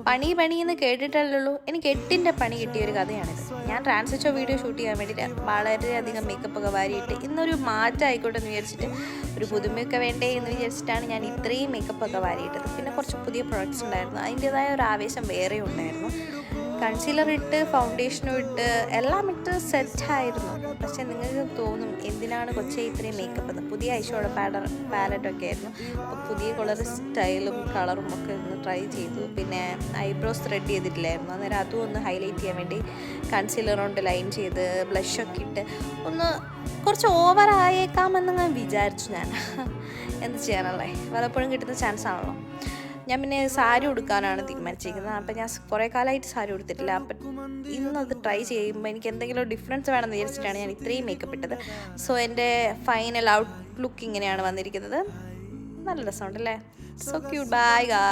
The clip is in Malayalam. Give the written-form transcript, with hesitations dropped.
പണി പണിയെന്ന് കേട്ടിട്ടല്ലുള്ളൂ. എനിക്ക് 8ൻ്റെ പണി കിട്ടിയൊരു കഥയാണിത്. ഞാൻ ട്രാൻസിറ്റോ വീഡിയോ ഷൂട്ട് ചെയ്യാൻ വേണ്ടിയിട്ട് വളരെയധികം മേക്കപ്പൊക്കെ വാരിയിട്ട് ഇന്നൊരു മാറ്റം ആയിക്കോട്ടെ എന്ന് വിചാരിച്ചിട്ട്, ഒരു പുതുമയൊക്കെ വേണ്ടേ എന്ന് വിചാരിച്ചിട്ടാണ് ഞാൻ ഇത്രയും മേക്കപ്പൊക്കെ വാരിയിട്ടത്. പിന്നെ കുറച്ച് പുതിയ പ്രൊഡക്ട്സ് ഉണ്ടായിരുന്നു, അതിൻ്റേതായ ഒരു ആവേശം വേറെ ഉണ്ടായിരുന്നു. കൺസീലർ ഇട്ട്, ഫൗണ്ടേഷനും ഇട്ട്, എല്ലാം ഇട്ട് സെറ്റായിരുന്നു. പക്ഷെ നിങ്ങൾക്ക് തോന്നും എന്തിനാണ് കൊച്ചേ ഇത്രയും മേക്കപ്പ് എന്ന്. പുതിയ ഐഷോഡോ പാലറ്റൊക്കെ ആയിരുന്നു. അപ്പോൾ പുതിയ കളർ സ്റ്റൈലും കളറും ഒക്കെ ഒന്ന് ട്രൈ ചെയ്തു. പിന്നെ ഐബ്രോസ് ത്രെഡ് ചെയ്തിട്ടില്ലായിരുന്നു, അന്നേരം അതും ഒന്ന് ഹൈലൈറ്റ് ചെയ്യാൻ വേണ്ടി കൺസീലർ കൊണ്ട് ലൈൻ ചെയ്ത് ബ്ലഷൊക്കെ ഇട്ട് ഒന്ന് കുറച്ച് ഓവർ ആയേക്കാമെന്ന് ഞാൻ വിചാരിച്ചു. ഞാൻ എന്ത് ചെയ്യാനല്ലേ, പലപ്പോഴും കിട്ടുന്ന ചാൻസ് ആണല്ലോ. ഞാൻ പിന്നെ സാരി ഉടുക്കാനാണ് തീരുമാനിച്ചിരിക്കുന്നത്. അപ്പം ഞാൻ കുറേ കാലമായിട്ട് സാരി ഉടുത്തിട്ടില്ല. അപ്പം ഇന്നത് ട്രൈ ചെയ്യുമ്പോൾ എനിക്ക് എന്തെങ്കിലും ഡിഫറൻസ് വേണമെന്ന് വിചാരിച്ചിട്ടാണ് ഞാൻ ഇത്രയും മേക്കപ്പ് ഇട്ടത്. സോ എൻ്റെ ഫൈനൽ ഔട്ട്ലുക്ക് ഇങ്ങനെയാണ് വന്നിരിക്കുന്നത്. നല്ല രസമുണ്ടല്ലേ? So cute. Bye guys.